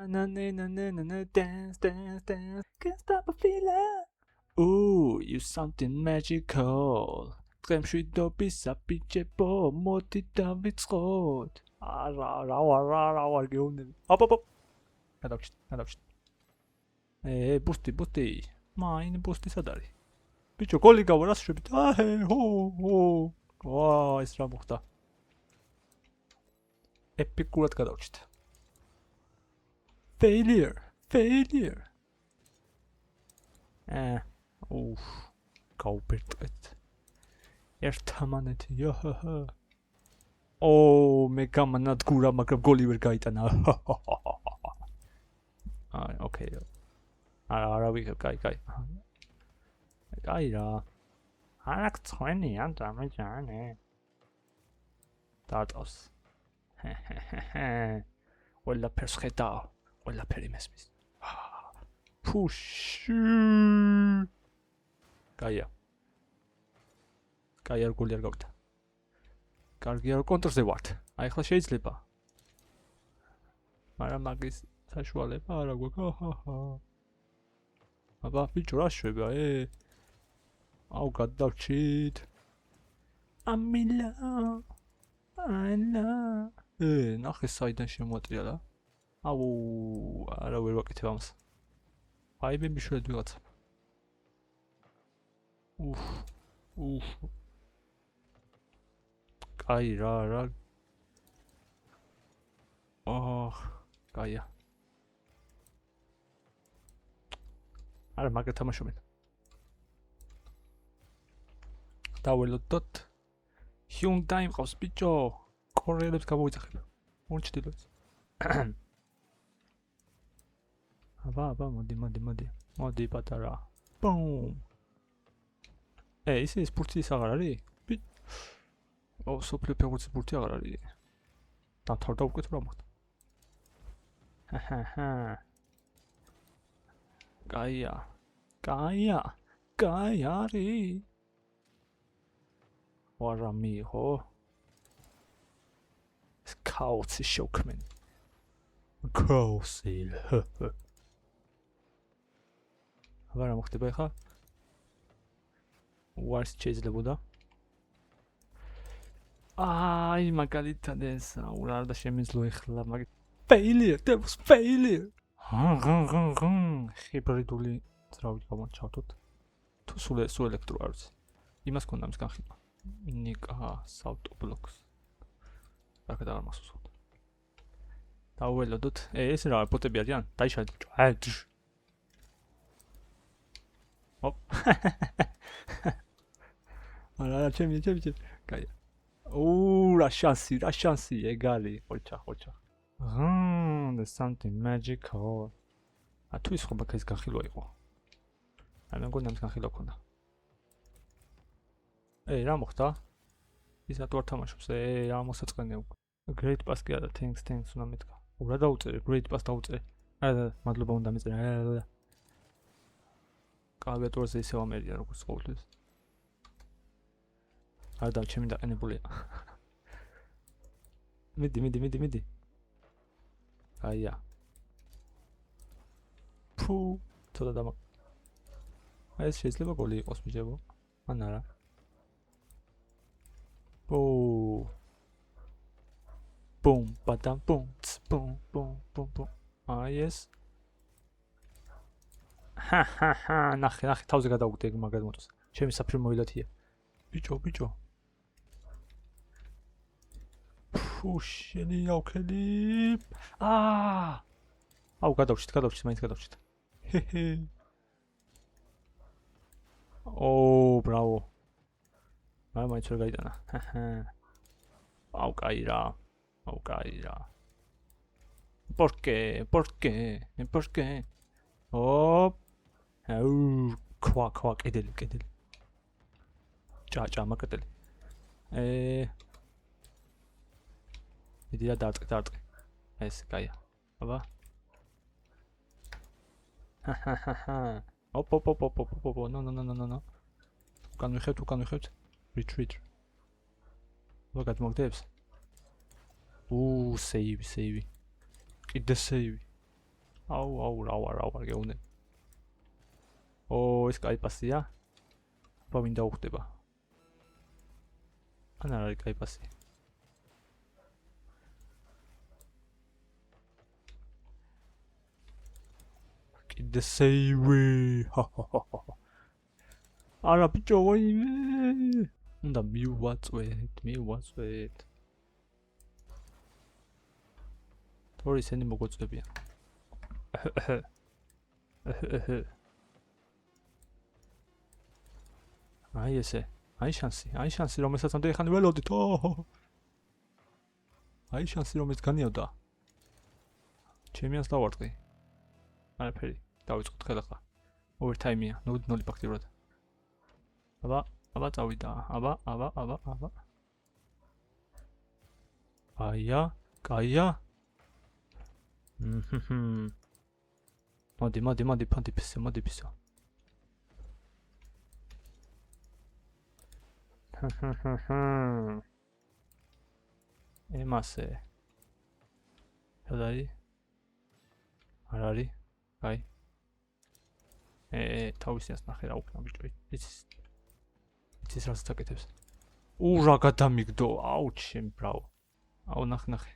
na na na na na na dance dance dance can't stop a feeling. Ooh, you something magical. Tremში დობისაბიჯებო მოდი დავიწყოთ. რა ვარ გეუნები. ოპ. გადავჭით. ბუსტი. მაინ ბუსტი სად არის? ბიჭო, გოლი გავა რას შვებით? ჰო. ვა, ეს რა მოხდა? ეპიკურად გადავჭით. Failure. გაუბერტყეთ. ერთამანეთი, იოჰო. მე გამანადგურა, მაგრამ გოლი ვერ გაიტანა. ოკეი. არა ვიღებ, კაი. კაი რა. არა გწვენია დამეჯანე. დაწავს. ყველაფერს ხედავ, ყველაფერი მესმის. ფუში. კაია. კაი არ გოლი არ გავიდა. კარგი არ კონტრზე ვართ. აი ახლა შეიძლება. მაგრამ მაგის საშუალება არა გვაქვს. აბა ბიჭო რა შვება, აუ გადავჭით. ამილა. ნახე საიდან შემოატრიალა. აუ არა ვერ ვაკეთებ ამას. აიბები შვედ ვიღაცა. უფ. კაი რა. კაია. არა მაგა თამაშობენ. დაველოდოთ. Hyundai მყავს ბიჭო. კორეელებს გამოვიძახებ. მორჩდილებს. აბა მოდი პატარა. ბუმ. ის სპორტი აღარ არის? სოფლიო ფეხბურთის სპორტი აღარ არის. დათავდა უკვე თუ რა მოხდა? კაი არის. ვარა მიიღო. Kaosi შოქმენ. Kaosi. აბა რა მოხდება ახლა? ვარს შეიძლებოდა? აი მაგალითად ეს რა და შემიძლო ახლა მაგ failure, that was failure. ჰიბრიდული ძრავით გამოვჩავთ. თუ სულ ელექტრო არის. იმას ქონდა მის განხილვა. ნიკა საავტობლოკს. აქ და არ მასუსოთ. დაუველოდოთ. ეს რა პოტები არიან? დაიშალეთ ბიჭო. ოპ. არა, ჩემი. კაია. რა შანსი, ეგალი. ხოჭა. There's something magical. თუ ის ხომ აქ ეს განხილვა იყო. მე მგონია მის განხილვა ქონდა. რა მოხდა? ის რატო არ თამაშობს? რა მოსაწყენია უკვე. Great pass კი არა, thanks უნდა მეთქვა. რა დაუწერე? Great pass დაუწერე. არა, მადლობა უნდა მიწერე. კლავიატურაზე ისევ ამერია როგორც ყოველთვის. არა, ჩემი დაყენებულია. მიდი. აია. ფუ, ცოტა დამა. ეს შეიძლება გოლი იყოს მიჯებო. ან არა. Boom, badam, boom. ეს. ნახე, თავზე გადავუგდე მაგად მოწოს. ჩემი საფრთხე მოილათია. ბიჭო. შენი აუქელი. აუ გადავჭით, მაინც გადავჭით. ბრავო. მაინც ვერ გაიტანა. აუ კაი რა. ¿Por qué? ოპ. ქვა, კედელი. ჭა, მაგატელი. მიდია დაარტყი. ეს კაია. აბა. ოპ. No. უკან ვიხევთ. Retreat. ვაგად მოგდებს? სეივი. კიდე სეივი. აუ, რა გეუნე. ეს კაი პასია. აბა მინდა უხდება. ან არ არის კაი პასი. კიდე სეივი. არა ბიჭო, ვაიმე. უნდა მივაწვეთ. თორე ისინი მოგოწვევიან. აი ესე. აი შანსი, რომელსაც ამდენი ხანი ველოდით. აი შანსი, რომელიც განიავდა. ჩემიანს დავარტყი. არაფერი, დავიწყოთ ხელახლა. ოვერთაიმია, 0-0 ფაქტიურად. აბა წავიდა. აბა. კაია. მოდი, ფანტიფისო. ემასე. სადარი? არ არის? აი. თავისიანს ნახე რა უკნა ბიჭო. იცის რას წაკეთებს? რა გადამიგდო. აუ ჩემ ბრავო. აუ ნახე.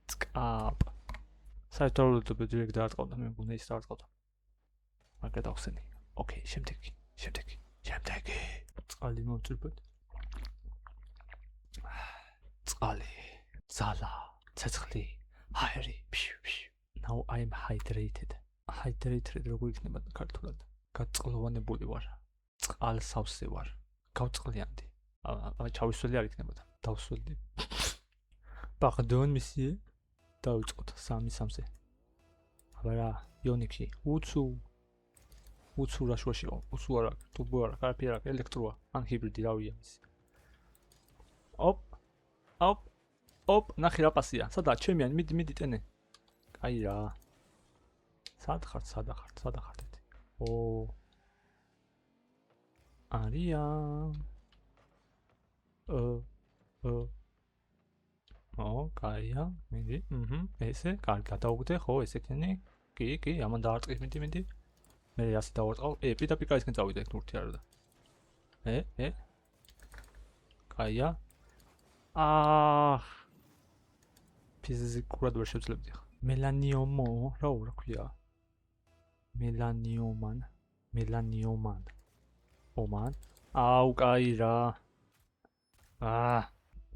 წკაპ. საერთოდ დირექტ დაარტყავდა მე მგონი ის დაარტყავდა. მაგა დავხსენი. ოკეი, შემდეგი. წყალი მოვწრიბოთ. წყალი, ძალა, ცეცხლი, ჰაერი. Now I'm hydrated. Hydrated როგორ იქნება ქართულად? გაწყლოვანებული ვარ. წყალსავსე ვარ. გავწყლიანდი. ჩავისველი არ იქნებოდა. დავსველი. Pardon, monsieur. დავიწყოთ 3-3-ზე. აბა იონიქსი, უცუ რა შუაშიო, უცუ არა, ტურბო არა, კარფი არა, ელექტროა, ან ჰიბრიდი რავია ის. ოპ, ნახე რა პასია. სადაა ჩემიან, მიდი ტენე. კაი რა. სად ხართ? არია. კაია, მიდი. ესე, კარგი გადავუგდე, ხო, ესექენი. კი, ამან დაარტყის, მიდი. მე ასე დავარტყავ. პირდაპირ კაისკენ წავიდე, ეგ ნურთი არა და. კაია. ფიზიკურად ვერ შევძლებდი ხა. მელანიომო, რა ქვია? მელანიომან. აუ, კაი რა.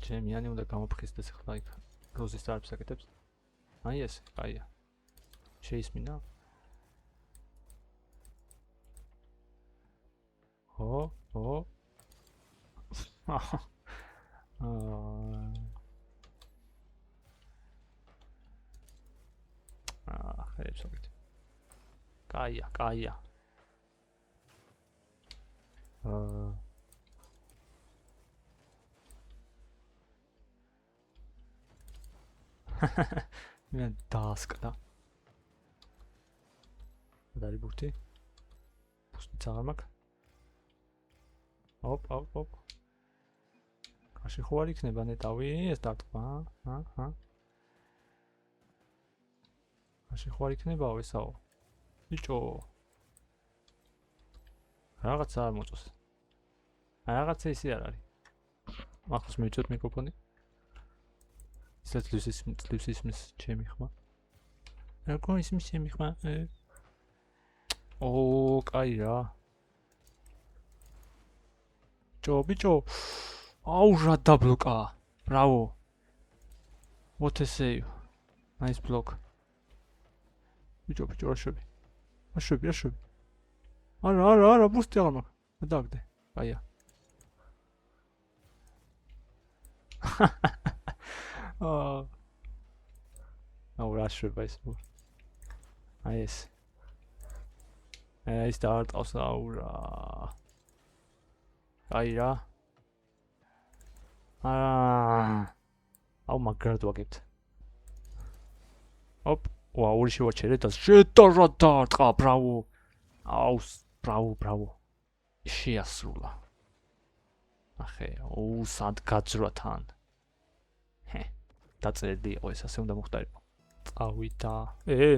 ჩემიანი უნდა გამოფხიზდეს ხლა იქ. როზის წარებს აკეთებს. აი ეს, კაია. შეისმინა. ხერებს აკეთებ. კაია. მე დაასკდა. დარი ბურთი. ბურთი აღარ მაქვს. ოპ. კაში ხო არ იქნება ნეტავი, ეს დარტყმა. კაში ხო არ იქნებაო ესაო. ბიჭო. რაღაცა არ მოწოს. რაღაცა ისე არ არის. ახლა მივიწოთ მიკროფონი. Слышишь, ისმის ჩემი ხმა. Როგორ ისმის ჩემი ხმა? კაი რა. ბიჭო. აუ რა დაბლოკა. Bravo. What a save. Nice block. ბიჭო, რა შვები. არა, ბუსტი აღარ მაქვს. დაგდე. კაია. აუ რა შვება ის. აი ეს. ის დაარტყავს აუ რა. კაი რა. აუ მაგრად ვაგებთ. ოპ, ორი შევაჩერე და შეტარა დაარტყა, ბრავო. აუ, ბრავო. შეასრულა. ახე, სად გაძრა თან. დაწერდი იყო ეს ასე უნდა მოხდარიყო. ავიდა.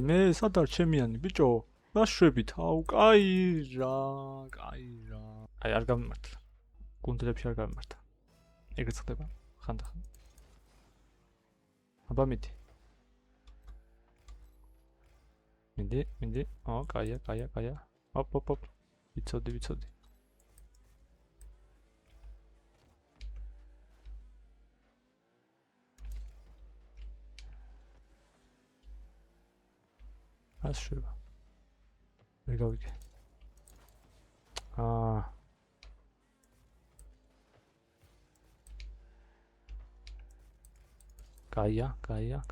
მე სად არ ჩემიანი ბიჭო? რა შვებით? აუ, კაი რა. აი არ გამიმართლა. გუნდებში არ გამიმართლა. ეგრეც ხდება ხანდახან. აბა მიდი. ო, კაია. ოპ. ვიცოდი. რა შვება? ვერ გავიგე.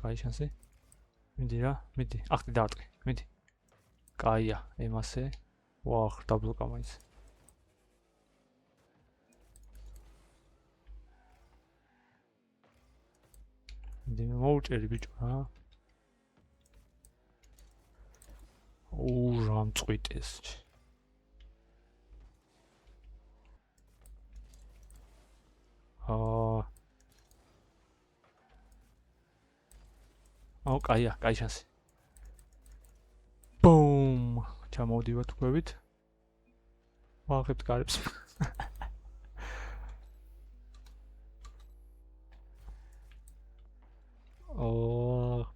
კაი შანსი. მიდი. ახლა დავარტყი. მიდი. კაია, ემასე. ვახ, დაბლოკა მაინც. მიდი მოუჭერი ბიჭო რა. რა მწვიტეს. აუ, კაი შანსი. ბუმ! ჩამოვდივართ ქვევით. ვაღებთ კარებს.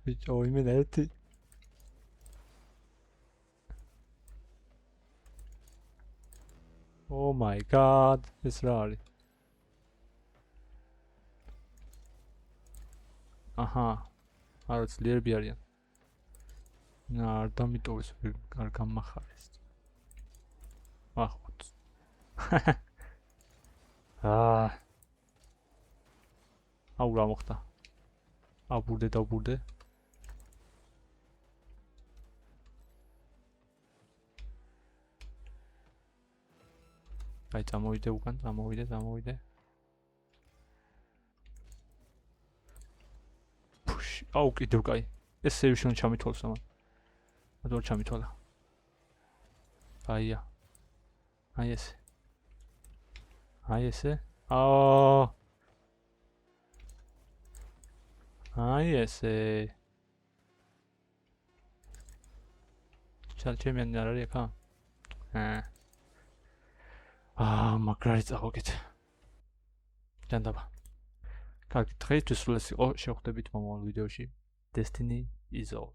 ბიჭო, იმენა ერთი. Oh my god, ეს რა არის? აჰა. არა ძლიერები არიან. არ დამიტოვეს, არ გამახარეს. ახოთ. აუ რა მოხდა? დავბურდე. აი წამოვიდე უკან, წამოვიდე. აუ კიდევ კაი. ეს სევში უნდა ჩამითვალოს ამან. ადვარ ჩამითვალა. აია. აი ესე. აი ესე. ჩემიანი არ არის აქ? მაგრარი წავაგეთ. ჯანდაბა. კარგი, დღეისთვის სულ ეს იყო. შევხვდებით მომავალ ვიდეოში. Destiny is all.